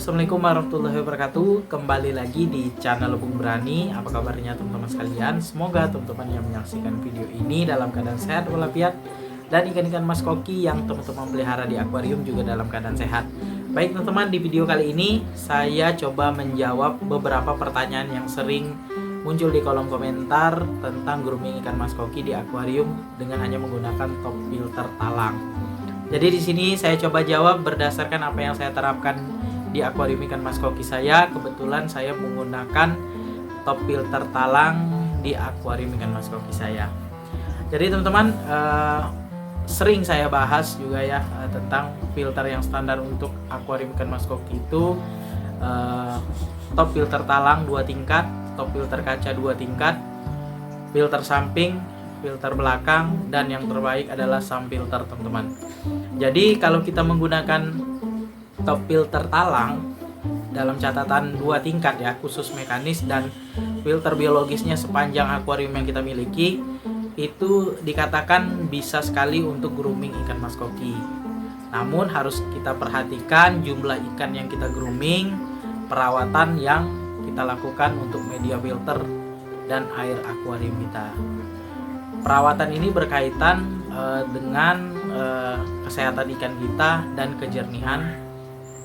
Assalamualaikum warahmatullahi wabarakatuh. Kembali lagi di channel Bung Brani. Apa kabarnya teman-teman sekalian? Semoga teman-teman yang menyaksikan video ini dalam keadaan sehat walafiat, dan ikan-ikan mas koki yang teman-teman pelihara di akuarium juga dalam keadaan sehat. Baik teman-teman, di video kali ini saya coba menjawab beberapa pertanyaan yang sering muncul di kolom komentar tentang grooming ikan mas koki di akuarium dengan hanya menggunakan top filter talang. Jadi di sini saya coba jawab berdasarkan apa yang saya terapkan di akuarium ikan mas koki saya. Kebetulan saya menggunakan top filter talang di akuarium ikan mas koki saya. Jadi teman-teman, sering saya bahas juga ya tentang filter yang standar untuk akuarium ikan mas koki itu top filter talang 2 tingkat, top filter kaca 2 tingkat, filter samping, filter belakang, dan yang terbaik adalah sump filter teman-teman. Jadi kalau kita menggunakan top filter talang dalam catatan 2 tingkat ya, khusus mekanis dan filter biologisnya sepanjang akuarium yang kita miliki, itu dikatakan bisa sekali untuk grooming ikan mas koki. Namun harus kita perhatikan jumlah ikan yang kita grooming, perawatan yang kita lakukan untuk media filter dan air akuarium kita. Perawatan ini berkaitan dengan kesehatan ikan kita dan kejernihan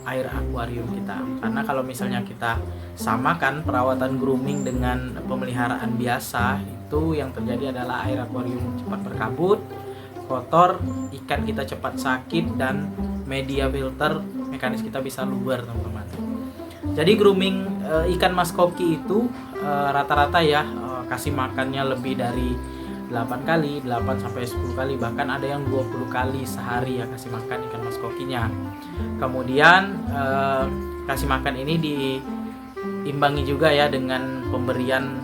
air akuarium kita. Karena kalau misalnya kita samakan perawatan grooming dengan pemeliharaan biasa, itu yang terjadi adalah air akuarium cepat berkabut, kotor, ikan kita cepat sakit, dan media filter mekanis kita bisa luber teman-teman. Jadi grooming ikan mas koki itu rata-rata ya kasih makannya lebih dari 8 kali, 8 sampai 10 kali, bahkan ada yang 20 kali sehari ya kasih makan ikan mas kokinya. Kemudian kasih makan ini diimbangi juga ya dengan pemberian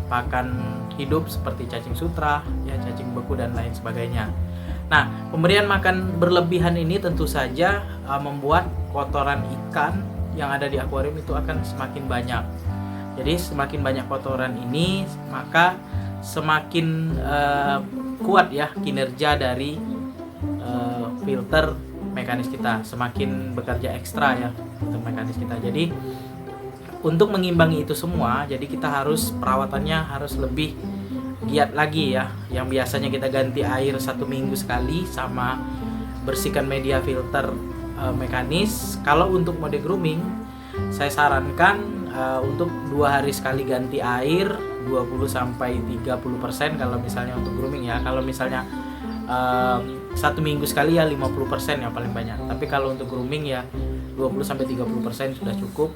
pakan hidup seperti cacing sutra, ya cacing beku dan lain sebagainya. Nah, pemberian makan berlebihan ini tentu saja membuat kotoran ikan yang ada di akuarium itu akan semakin banyak. Jadi semakin banyak kotoran ini, maka semakin kuat ya kinerja dari filter mekanis kita, semakin bekerja ekstra ya filter mekanis kita. Jadi untuk mengimbangi itu semua, jadi kita harus perawatannya harus lebih giat lagi ya. Yang biasanya kita ganti air 1 minggu sekali sama bersihkan media filter mekanis. Kalau untuk mode grooming, saya sarankan untuk 2 hari sekali ganti air 20-30% kalau misalnya untuk grooming ya. Kalau misalnya 1 minggu sekali ya 50% yang paling banyak. Tapi kalau untuk grooming ya 20-30% sudah cukup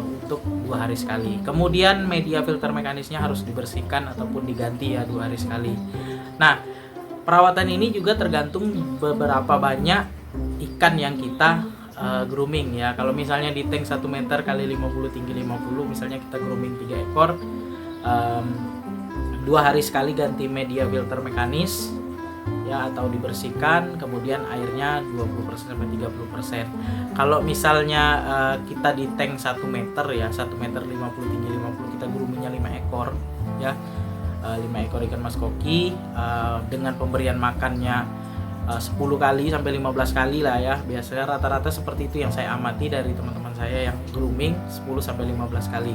untuk 2 hari sekali. Kemudian media filter mekanisnya harus dibersihkan ataupun diganti ya 2 hari sekali. Nah, perawatan ini juga tergantung beberapa banyak ikan yang kita grooming ya. Kalau misalnya di tank 1 meter kali 50 tinggi 50, misalnya kita grooming 3 ekor, 2 hari sekali ganti media filter mekanis ya, atau dibersihkan, kemudian airnya 20-30%. Kalau misalnya kita di tank 1 meter ya, 1 meter 50 tinggi 50, kita groomingnya 5 ekor ya, 5 ekor ikan mas koki dengan pemberian makannya 10 kali sampai 15 kali lah ya. Biasanya rata-rata seperti itu yang saya amati dari teman-teman saya yang grooming 10 sampai 15 kali.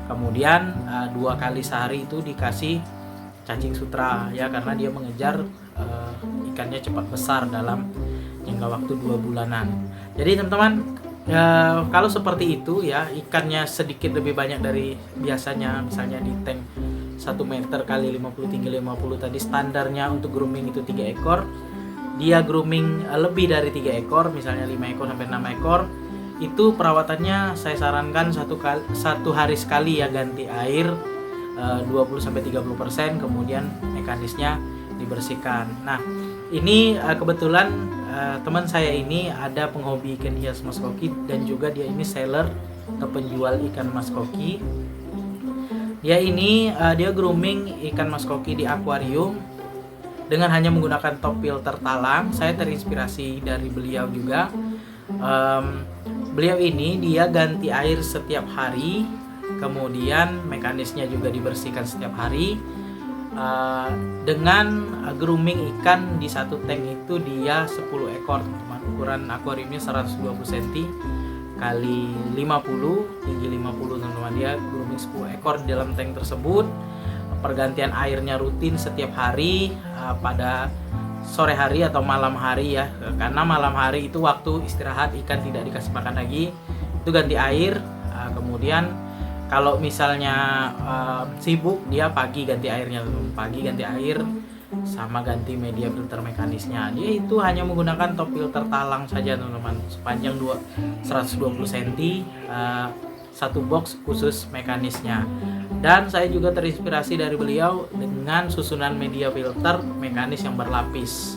Kemudian 2 kali sehari itu dikasih cacing sutra ya, karena dia mengejar ikannya cepat besar dalam jangka waktu 2 bulanan. Jadi teman-teman, kalau seperti itu ya, ikannya sedikit lebih banyak dari biasanya, misalnya di tank 1 meter kali 50 tinggi 50 tadi standarnya untuk grooming itu 3 ekor, dia grooming lebih dari 3 ekor, misalnya 5 ekor sampai 6 ekor, itu perawatannya saya sarankan 1 hari sekali ya ganti air 20-30%, kemudian mekanisnya dibersihkan. Nah, ini kebetulan teman saya ini ada penghobi ikan hias mas koki, dan juga dia ini seller atau penjual ikan mas koki. Dia grooming ikan mas koki di akuarium dengan hanya menggunakan top filter talang. Saya terinspirasi dari beliau juga. Beliau ini dia ganti air setiap hari, kemudian mekanisnya juga dibersihkan setiap hari. Dengan grooming ikan di 1 tank itu dia 10 ekor teman. Ukuran akuariumnya 120 cm kali 50, tinggi 50 teman-teman. Dia grooming 10 ekor di dalam tank tersebut. Pergantian airnya rutin setiap hari pada sore hari atau malam hari ya, karena malam hari itu waktu istirahat, ikan tidak dikasih makan lagi, itu ganti air. Kemudian kalau misalnya sibuk, dia pagi ganti airnya, pagi ganti air sama ganti media filter mekanisnya. Dia itu hanya menggunakan top filter talang saja teman-teman, sepanjang 120 cm, satu box khusus mekanisnya. Dan saya juga terinspirasi dari beliau dengan susunan media filter mekanis yang berlapis,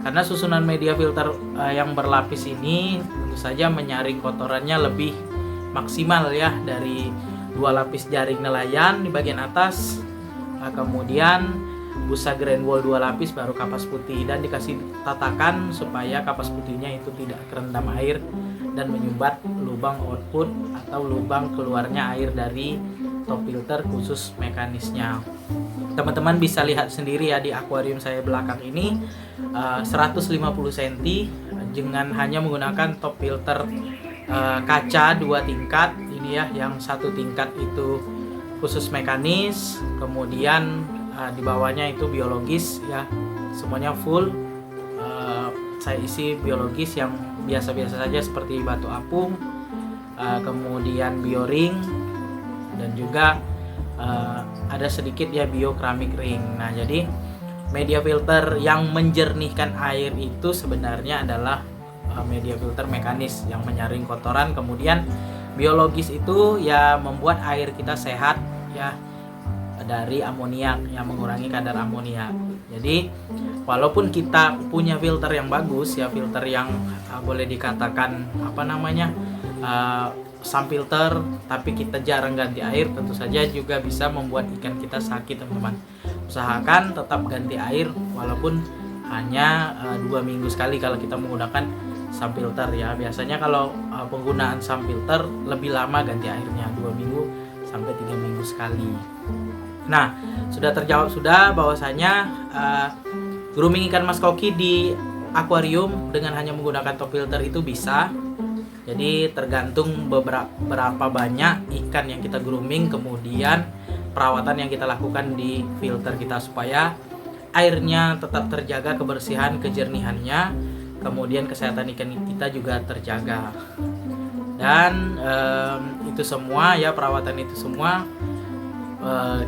karena susunan media filter yang berlapis ini tentu saja menyaring kotorannya lebih maksimal ya, dari 2 lapis jaring nelayan di bagian atas, kemudian busa grand wall 2 lapis, baru kapas putih, dan dikasih tatakan supaya kapas putihnya itu tidak kerendam air dan menyumbat lubang output atau lubang keluarnya air dari top filter khusus mekanisnya. Teman-teman bisa lihat sendiri ya di akuarium saya belakang ini, 150 cm dengan hanya menggunakan top filter kaca 2 tingkat ini ya, yang 1 tingkat itu khusus mekanis, kemudian di bawahnya itu biologis ya, semuanya full. Saya isi biologis yang biasa-biasa saja seperti batu apung, kemudian bioring, dan juga ada sedikit ya bio keramik ring. Nah, jadi media filter yang menjernihkan air itu sebenarnya adalah media filter mekanis yang menyaring kotoran, kemudian biologis itu ya membuat air kita sehat ya, dari amoniak, yang mengurangi kadar amoniak. Jadi walaupun kita punya filter yang bagus ya, filter yang boleh dikatakan sun filter, tapi kita jarang ganti air, tentu saja juga bisa membuat ikan kita sakit teman-teman. Usahakan tetap ganti air walaupun hanya 2 minggu sekali kalau kita menggunakan sun filter ya. Biasanya kalau penggunaan sun filter lebih lama ganti airnya, 2 minggu sampai 3 minggu sekali. Nah, sudah terjawab sudah bahwasanya grooming ikan mas koki di akuarium dengan hanya menggunakan top filter itu bisa. Jadi tergantung berapa banyak ikan yang kita grooming, kemudian perawatan yang kita lakukan di filter kita supaya airnya tetap terjaga, kebersihan, kejernihannya, kemudian kesehatan ikan kita juga terjaga. Dan itu semua ya, perawatan itu semua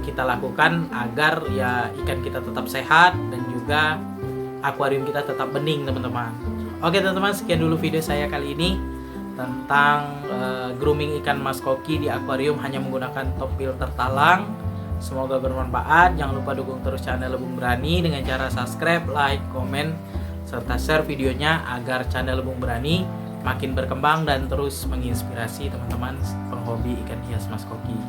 kita lakukan agar ya ikan kita tetap sehat dan juga akuarium kita tetap bening teman-teman. Oke teman-teman, sekian dulu video saya kali ini tentang grooming ikan mas koki di akuarium hanya menggunakan top filter talang. Semoga bermanfaat. Jangan lupa dukung terus channel Lebung Berani dengan cara subscribe, like, komen, serta share videonya agar channel Lebung Berani makin berkembang dan terus menginspirasi teman-teman penghobi ikan hias mas koki.